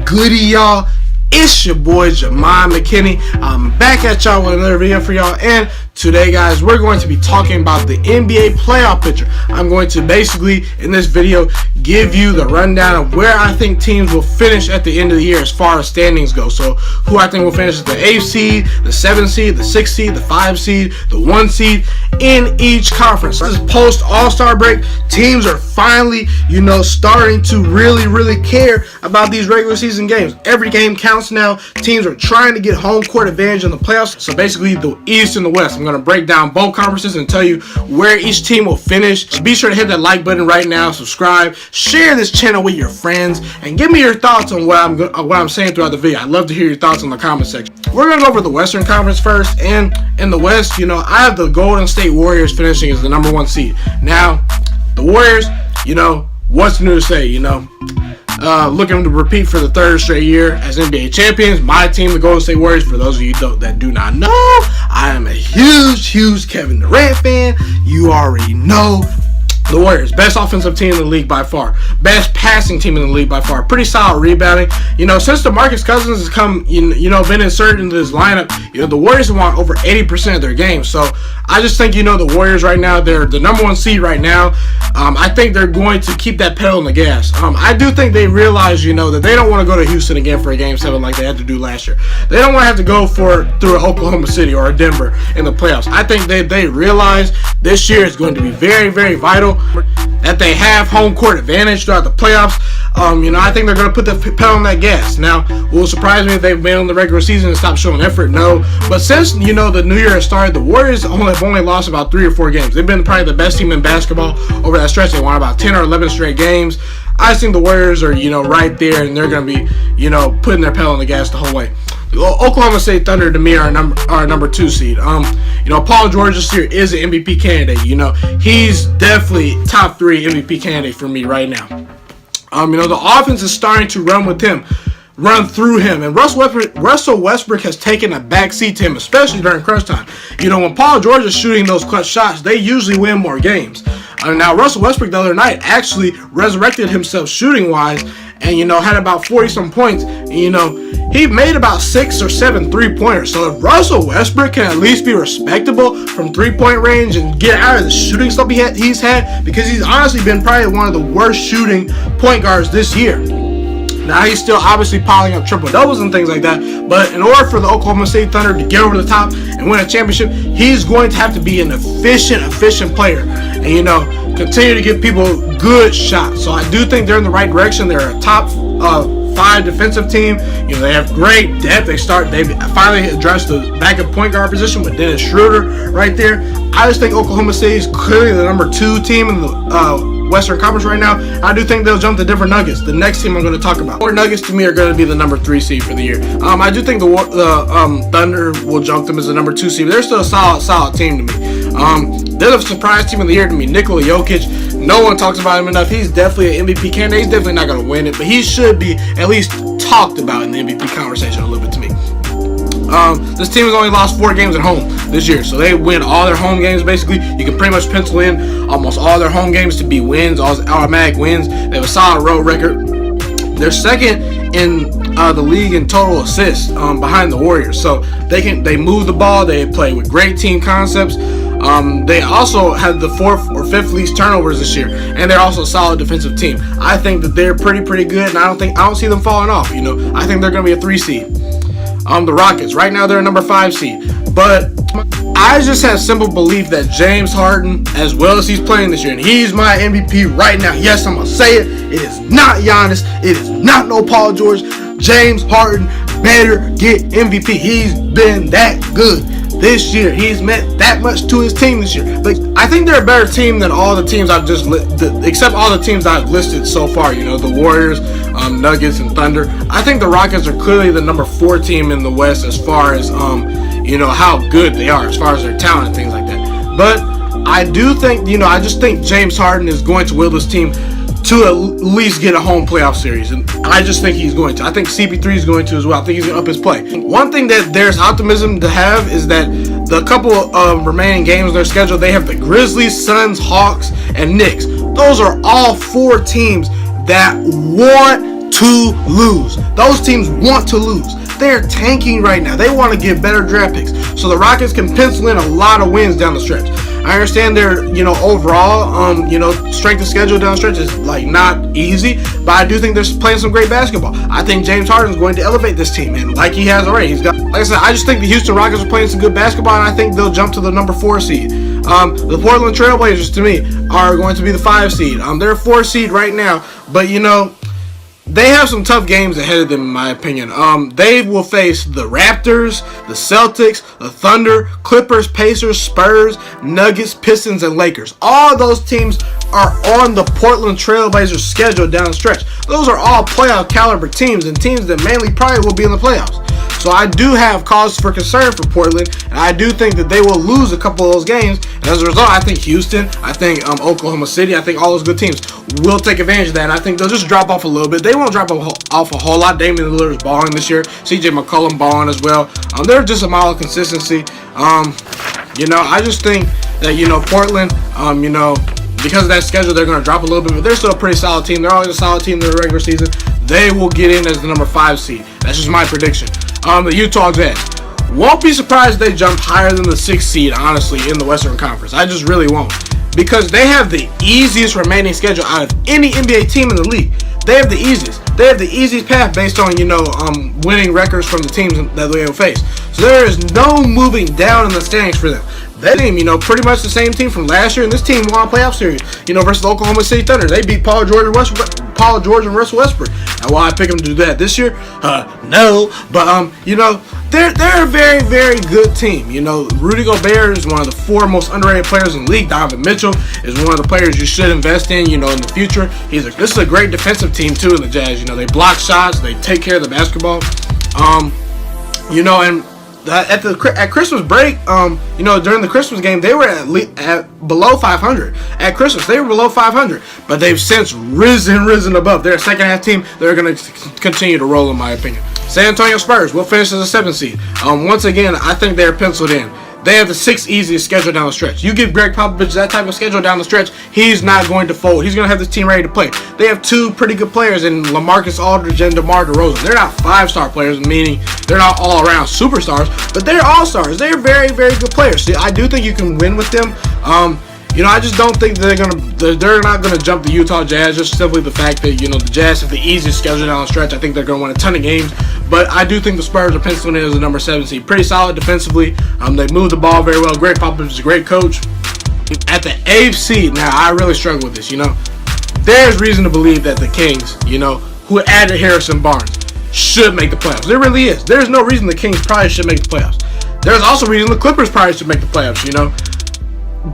Goody, y'all. It's your boy Ghiman Mckinney. I'm back at y'all with another video for y'all, and today, guys, we're going to be talking about the NBA playoff picture. I'm going to basically, in this video, give you the rundown of where I think teams will finish at the end of the year as far as standings go. So, who I think will finish as the 8th seed, the 7th seed, the 6th seed, the 5th seed, the 1 seed in each conference. This is post All-Star break. Teams are finally, starting to really care about these regular season games. Every game counts now. Teams are trying to get home court advantage in the playoffs. So basically, the East and the West. I'm going to break down both conferences and tell you where each team will finish. So be sure to hit that like button right now, subscribe, share this channel with your friends, and give me your thoughts on what I'm saying throughout the video. I'd love to hear your thoughts in the comment section. We're going to go over the Western Conference first, and in the West, I have the Golden State Warriors finishing as the number 1 seed. Now, the Warriors, what's new to say, looking to repeat for the 3rd straight year as NBA champions. My team, the Golden State Warriors, for those of you that do not know, I am a huge Kevin Durant fan. You already know. The Warriors, best offensive team in the league by far. Best passing team in the league by far. Pretty solid rebounding. Since DeMarcus Cousins has come, been inserted into this lineup, the Warriors have won over 80% of their games. So I just think, the Warriors right now, they're the number 1 seed right now. I think they're going to keep that pedal on the gas. I do think they realize, that they don't want to go to Houston again for a Game 7 like they had to do last year. They don't want to have to go through Oklahoma City or Denver in the playoffs. I think they realize this year is going to be very vital that they have home court advantage throughout the playoffs. I think they're going to put the pedal on that gas. Now, will it surprise me if they've been in the regular season and stopped showing effort? No. But since, the new year has started, the Warriors have only lost about 3 or 4 games. They've been probably the best team in basketball over that stretch. They won about 10 or 11 straight games. I think the Warriors are, right there, and they're going to be, putting their pedal on the gas the whole way. Oklahoma State Thunder, to me, are number 2 seed. Paul George this year is an MVP candidate. He's definitely top 3 MVP candidate for me right now. The offense is starting to run through him, and Russell Westbrook has taken a back seat to him, especially during crunch time. When Paul George is shooting those clutch shots, they usually win more games. Now, Russell Westbrook the other night actually resurrected himself shooting-wise, and had about 40-some points. And, he made about 6 or 7 3-pointers. So if Russell Westbrook can at least be respectable from 3-point range and get out of the shooting stuff he's had, because he's honestly been probably one of the worst shooting point guards this year. Now, he's still obviously piling up triple-doubles and things like that, but in order for the Oklahoma State Thunder to get over the top and win a championship, he's going to have to be an efficient player and, continue to give people good shots. So I do think they're in the right direction. They're a top 5 defensive team. They have great depth. They finally addressed the backup point guard position with Dennis Schroeder right there. I just think Oklahoma State is clearly the number 2 team in the Western Conference right now. I do think they'll jump the Denver Nuggets, the next team I'm going to talk about. The Nuggets, to me, are going to be the number 3 seed for the year. I do think the Thunder will jump them as the number 2 seed, but they're still a solid team to me. They're the surprise team of the year to me. Nikola Jokic, no one talks about him enough. He's definitely an MVP candidate. He's definitely not going to win it, but he should be at least talked about in the MVP conversation a little bit to me. This team has only lost 4 games at home this year, so they win all their home games basically. You can pretty much pencil in almost all their home games to be wins, all automatic wins. They have a solid road record. They're second in the league in total assists behind the Warriors, so they move the ball. They play with great team concepts. They also had the 4th or 5th least turnovers this year, and they're also a solid defensive team. I think that they're pretty good, and I don't see them falling off. I think they're going to be a 3 seed. The Rockets, right now they're a number 5 seed, but I just have simple belief that James Harden, as well as he's playing this year, and he's my MVP right now. Yes, I'm gonna say it. It is not Giannis. It is not no Paul George. James Harden better get MVP. He's been that good this year. He's meant that much to his team this year. Like, I think they're a better team than all the teams I've just except all the teams I've listed so far. The Warriors, Nuggets, and Thunder. I think the Rockets are clearly the number 4 team in the West as far as how good they are, as far as their talent and things like that. But I do think, I just think James Harden is going to will this team to at least get a home playoff series, and I just think he's going to. I think CP3 is going to as well. I think he's going to up his play. One thing that there's optimism to have is that the couple of remaining games in their schedule, they have the Grizzlies, Suns, Hawks, and Knicks. Those are all 4 teams that want to lose. Those teams want to lose. They're tanking right now. They want to get better draft picks, so the Rockets can pencil in a lot of wins down the stretch. I understand their, overall, strength of schedule down the stretch is not easy, but I do think they're playing some great basketball. I think James Harden is going to elevate this team, and like he has already, like I said, I just think the Houston Rockets are playing some good basketball, and I think they'll jump to the number 4 seed. The Portland Trailblazers, to me, are going to be the 5 seed. They're a 4 seed right now, but they have some tough games ahead of them, in my opinion. They will face the Raptors, the Celtics, the Thunder, Clippers, Pacers, Spurs, Nuggets, Pistons, and Lakers. All those teams are on the Portland Trailblazers schedule down the stretch. Those are all playoff caliber teams, and teams that mainly probably will be in the playoffs. So I do have cause for concern for Portland, and I do think that they will lose a couple of those games. And as a result, I think Houston, I think Oklahoma City, I think all those good teams will take advantage of that. And I think they'll just drop off a little bit. They won't drop off a whole lot. Damian Lillard is balling this year. CJ McCollum balling as well. They're just a mile of consistency. I just think that Portland, because of that schedule, they're going to drop a little bit, but they're still a pretty solid team. They're always a solid team in the regular season. They will get in as the number 5 seed. That's just my prediction. The Utah Jazz. Won't be surprised if they jump higher than the 6th seed, honestly, in the Western Conference. I just really won't. Because they have the easiest remaining schedule out of any NBA team in the league. They have the easiest. They have the easiest path based on, winning records from the teams that they will face. So there is no moving down in the standings for them. That team, pretty much the same team from last year, and this team won a playoff series, versus the Oklahoma City Thunder. They beat Paul George and Russell Westbrook. And will I pick them to do that this year? No. But they're a very, very good team. Rudy Gobert is one of the 4 most underrated players in the league. Donovan Mitchell is one of the players you should invest in, in the future. This is a great defensive team too in the Jazz. They block shots, they take care of the basketball. And at Christmas break, during the Christmas game, they were at below 500. At Christmas, they were below 500, but they've since risen above. They're a second half team. They're going to continue to roll, in my opinion. San Antonio Spurs will finish as a 7th seed. Once again, I think they're penciled in. They have the 6th easiest schedule down the stretch. You give Greg Popovich that type of schedule down the stretch, he's not going to fold. He's going to have this team ready to play. They have 2 pretty good players in LaMarcus Aldridge and DeMar DeRozan. They're not 5-star players, meaning they're not all-around superstars, but they're all-stars. They're very, very good players. See, I do think you can win with them. I just don't think they're not gonna jump the Utah Jazz. Just simply the fact that the Jazz have the easiest schedule down the stretch. I think they're gonna win a ton of games, but I do think the Spurs are penciling in as a number 7 seed. Pretty solid defensively. They move the ball very well. Greg Popovich is a great coach. At the 8th seed, now I really struggle with this. There's reason to believe that the Kings, who added Harrison Barnes, should make the playoffs. There really is. There's no reason the Kings probably should make the playoffs. There's also reason the Clippers probably should make the playoffs.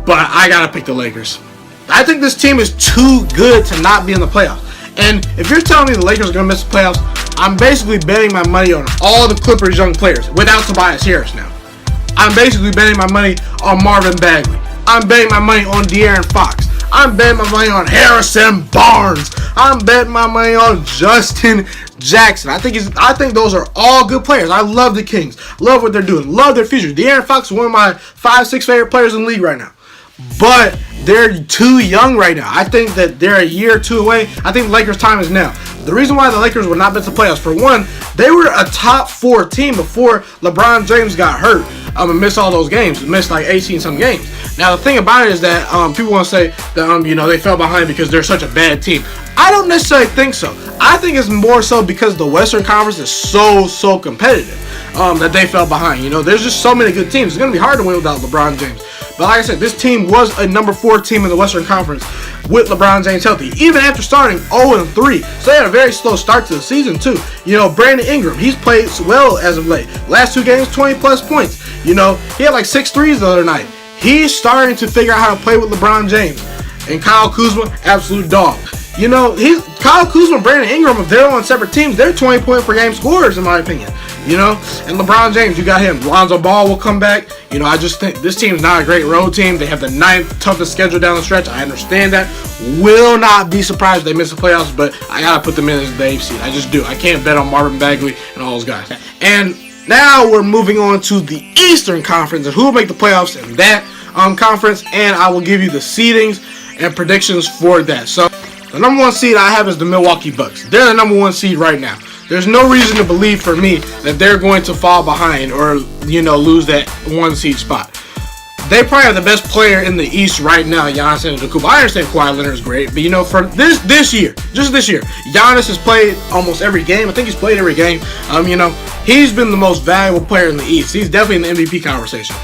But I gotta pick the Lakers. I think this team is too good to not be in the playoffs. And if you're telling me the Lakers are gonna miss the playoffs, I'm basically betting my money on all the Clippers' young players without Tobias Harris now. I'm basically betting my money on Marvin Bagley. I'm betting my money on De'Aaron Fox. I'm betting my money on Harrison Barnes. I'm betting my money on Justin Jackson. I think those are all good players. I love the Kings. Love what they're doing. Love their future. De'Aaron Fox is one of my 5-6 favorite players in the league right now. But they're too young right now. I think that they're a year or 2 away. I think the Lakers' time is now. The reason why the Lakers would not miss the playoffs, for one, they were a top 4 team before LeBron James got hurt and missed all those games. Missed like 18-some games. Now, the thing about it is that people want to say that they fell behind because they're such a bad team. I don't necessarily think so. I think it's more so because the Western Conference is so competitive that they fell behind. There's just so many good teams. It's going to be hard to win without LeBron James. But like I said, this team was a number 4 team in the Western Conference with LeBron James healthy, even after starting 0-3. So they had a very slow start to the season too. Brandon Ingram, he's played well as of late. Last 2 games, 20+ points. He had like 6 threes the other night. He's starting to figure out how to play with LeBron James. And Kyle Kuzma, absolute dog. You know, Kyle Kuzma, Brandon Ingram, if they're on separate teams, they're 20-point per game scorers, in my opinion. You know, and LeBron James, you got him. Lonzo Ball will come back. You know, I just think this team's not a great road team. They have the 9th toughest schedule down the stretch. I understand that. Will not be surprised if they miss the playoffs, but I gotta put them in as the 8th seed. I just do. I can't bet on Marvin Bagley and all those guys. And now we're moving on to the Eastern Conference and who will make the playoffs in that conference, and I will give you the seedings and predictions for that. So the number 1 seed I have is the Milwaukee Bucks. They're the number 1 seed right now. There's no reason to believe for me that they're going to fall behind or, you know, lose that 1 seed spot. They probably have the best player in the East right now, Giannis Antetokounmpo. I understand Kawhi Leonard is great, but you know, for this year, just this year, Giannis has played almost every game. I think he's played every game. You know, he's been the most valuable player in the East. He's definitely in the MVP conversation.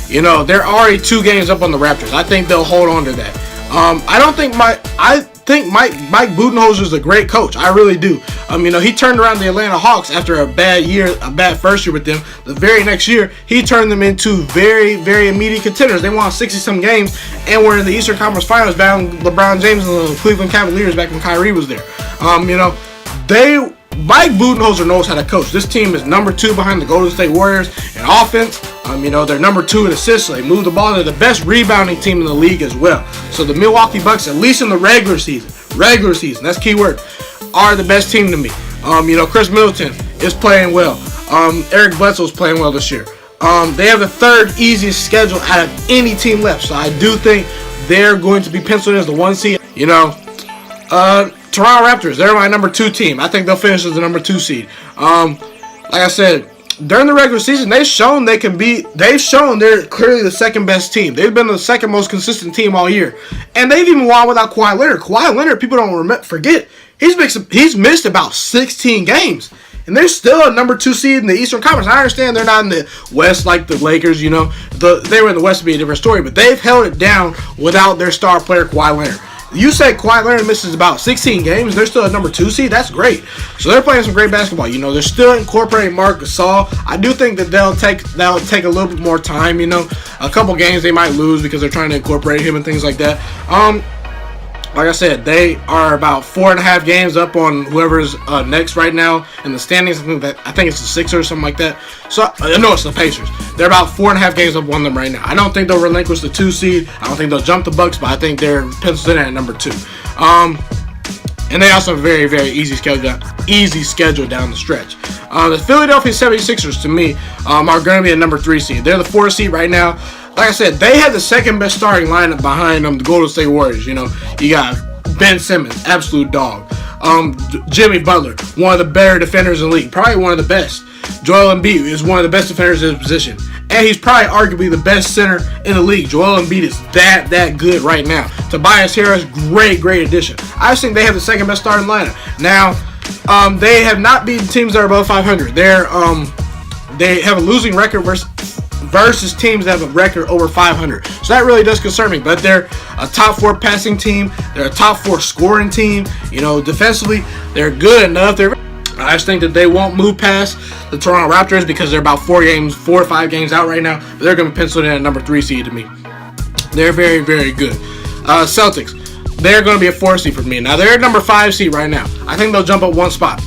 You know, they're already 2 games up on the Raptors. I think they'll hold on to that. I think Mike Budenholzer is a great coach. I really do. You know, he turned around the Atlanta Hawks after a bad first year with them. The very next year, he turned them into very, very immediate contenders. They won 60-some games and were in the Eastern Conference Finals, battling LeBron James and the Cleveland Cavaliers back when Kyrie was there. You know, Mike Budenholzer knows how to coach. This team is number 2 behind the Golden State Warriors in offense. You know, they're number 2 in assists. So they move the ball. They're the best rebounding team in the league as well. So the Milwaukee Bucks, at least in the regular season, that's key word, are the best team to me. You know, Chris Middleton is playing well. Eric Bledsoe is playing well this year. They have the 3rd easiest schedule out of any team left. So I do think they're going to be penciled in as the 1 seed. You know, Toronto Raptors, they're my number 2 team. I think they'll finish as the number 2 seed. Like I said, during the regular season, they've shown they're clearly the 2nd best team. They've been the 2nd most consistent team all year. And they've even won without Kawhi Leonard. Kawhi Leonard, people don't forget, he's missed about 16 games. And they're still a number 2 seed in the Eastern Conference. I understand they're not in the West like the Lakers, you know. They were in the West, would be a different story. But they've held it down without their star player, Kawhi Leonard. You say Kawhi Leonard misses about 16 games, they're still a number 2 seed. That's great. So they're playing some great basketball. You know, they're still incorporating Marc Gasol. I do think that that'll take a little bit more time. You know, a couple games they might lose because they're trying to incorporate him and things like that. Like I said, they are about 4.5 games up on whoever's next right now in the standings. I think it's the Sixers or something like that. So no, it's the Pacers. They're about 4.5 games up on them right now. I don't think they'll relinquish the 2 seed. I don't think they'll jump the Bucks, but I think they're penciled in at number 2. And they also have a very, very easy schedule down the stretch. The Philadelphia 76ers, to me, are going to be a number 3 seed. They're the 4 seed right now. Like I said, they have the 2nd best starting lineup behind them, the Golden State Warriors. You know, you got Ben Simmons, absolute dog. Jimmy Butler, one of the better defenders in the league, probably one of the best. Joel Embiid is one of the best defenders in his position, and he's probably arguably the best center in the league. Joel Embiid is that good right now. Tobias Harris, great addition. I just think they have the 2nd best starting lineup. Now, they have not beaten teams that are above 500. They have a losing record versus teams that have a record over 500. So that really does concern me. But they're a top 4 passing team. They're a top 4 scoring team. You know, defensively, they're good enough. I just think that they won't move past the Toronto Raptors because they're about 4 or 5 games out right now. But they're going to be penciled in at number 3 seed to me. They're very, very good. Celtics, they're going to be a 4 seed for me. Now, they're number 5 seed right now. I think they'll jump up 1 spot.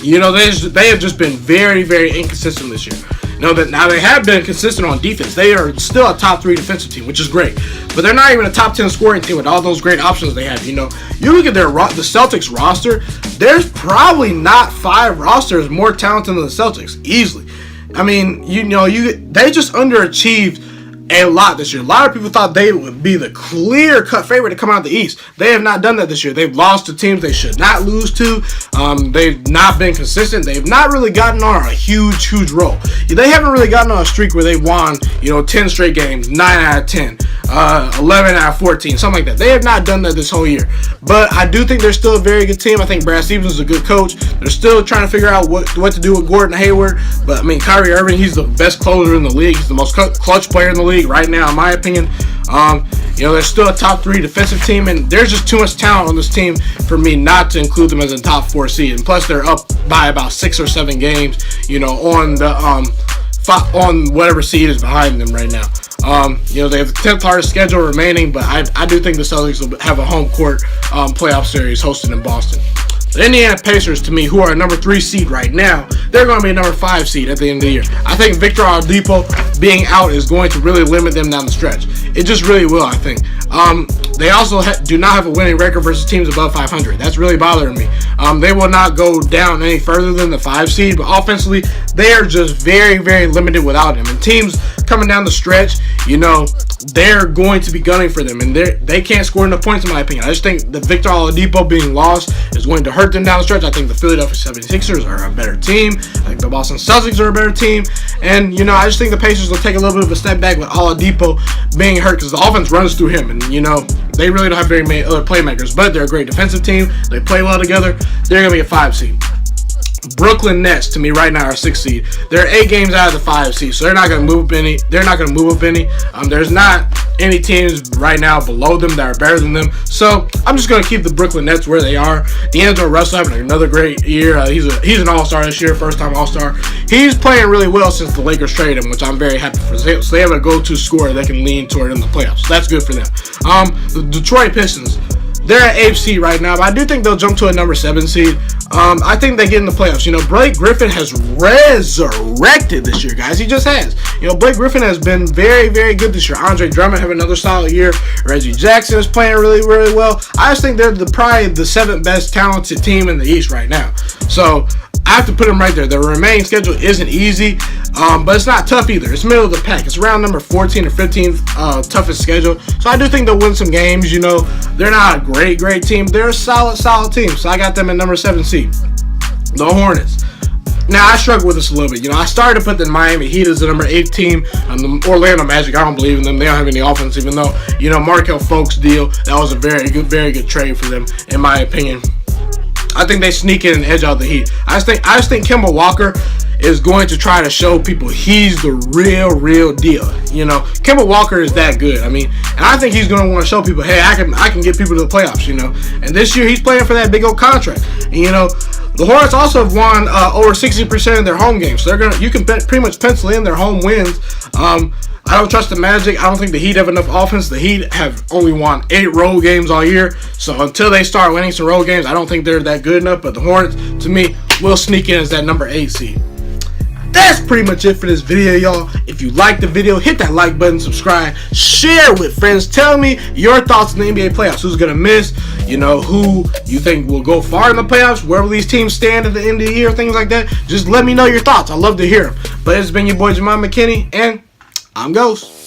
You know, they have just been very, very inconsistent this year. Now they have been consistent on defense. They are still a top 3 defensive team, which is great. But they're not even a top 10 scoring team with all those great options they have. You know, you look at the Celtics roster. There's probably not 5 rosters more talented than the Celtics easily. I mean, they just underachieved a lot this year. A lot of people thought they would be the clear-cut favorite to come out of the East. They have not done that this year. They've lost to teams they should not lose to. They've not been consistent. They've not really gotten on a huge roll. They haven't really gotten on a streak where they won, 10 straight games, 9 out of 10, 11 out of 14, something like that. They have not done that this whole year. But I do think they're still a very good team. I think Brad Stevens is a good coach. They're still trying to figure out what to do with Gordon Hayward. But, I mean, Kyrie Irving, he's the best closer in the league. He's the most clutch player in the league right now, in my opinion. They're still a top 3 defensive team, and there's just too much talent on this team for me not to include them as a top 4 seed. And plus, they're up by about 6 or 7 games, on the on whatever seed is behind them right now. You know, they have the 10th hardest schedule remaining, but I do think the Celtics will have a home court playoff series hosted in Boston. The Indiana Pacers, to me, who are a number 3 seed right now, they're going to be a number 5 seed at the end of the year. I think Victor Oladipo being out is going to really limit them down the stretch. It just really will, I think. They also do not have a winning record versus teams above 500. That's really bothering me. They will not go down any further than the 5 seed, but offensively, they are just very, very limited without him. And teams coming down the stretch, you know, they're going to be gunning for them, and they can't score enough points, in my opinion. I just think the Victor Oladipo being lost is going to hurt them down the stretch. I think the Philadelphia 76ers are a better team. I think the Boston Celtics are a better team. And, you know, I just think the Pacers will take a little bit of a step back with Oladipo being hurt because the offense runs through him. And, you know, they really don't have very many other playmakers, but they're a great defensive team. They play well together. They're going to be a 5 seed. Brooklyn Nets, to me, right now are 6 seed. They're 8 games out of the 5 seed, so they're not going to move up any. There's not any teams right now below them that are better than them. So I'm just going to keep the Brooklyn Nets where they are. D'Angelo Russell having another great year. He's an All-Star this year, first-time All-Star. He's playing really well since the Lakers traded him, which I'm very happy for. So they have a go-to scorer they can lean toward in the playoffs. So that's good for them. The Detroit Pistons. They're at 8th seed right now, but I do think they'll jump to a number 7 seed. I think they get in the playoffs. You know, Blake Griffin has resurrected this year, guys. He just has. You know, Blake Griffin has been very, very good this year. Andre Drummond have another solid year. Reggie Jackson is playing really, really well. I just think they're probably the 7th best talented team in the East right now. So I have to put them right there. Their remaining schedule isn't easy, but it's not tough either. It's middle of the pack. It's around number 14 or 15th toughest schedule. So I do think they'll win some games. You know, they're not a great team. They're a solid team. So I got them at number 7 seed. The Hornets. Now, I struggle with this a little bit. You know, I started to put the Miami Heat as the number 8 team. The Orlando Magic, I don't believe in them. They don't have any offense, even though, you know, Markelle Fultz deal, that was a very good trade for them, in my opinion. I think they sneak in and edge out the Heat. I just think Kemba Walker is going to try to show people he's the real deal. You know, Kemba Walker is that good. I mean, and I think he's going to want to show people, hey, I can get people to the playoffs. You know, and this year he's playing for that big old contract. And, you know, the Hornets also have won over 60% of their home games. So you can pretty much pencil in their home wins. I don't trust the Magic. I don't think the Heat have enough offense. The Heat have only won 8 road games all year. So until they start winning some road games, I don't think they're that good enough. But the Hornets, to me, will sneak in as that number 8 seed. That's pretty much it for this video, y'all. If you liked the video, hit that like button, subscribe, share with friends. Tell me your thoughts on the NBA playoffs. Who's going to miss? You know, who you think will go far in the playoffs? Where will these teams stand at the end of the year? Things like that. Just let me know your thoughts. I'd love to hear them. But it's been your boy, Ghiman Mckinney, and I'm Ghost.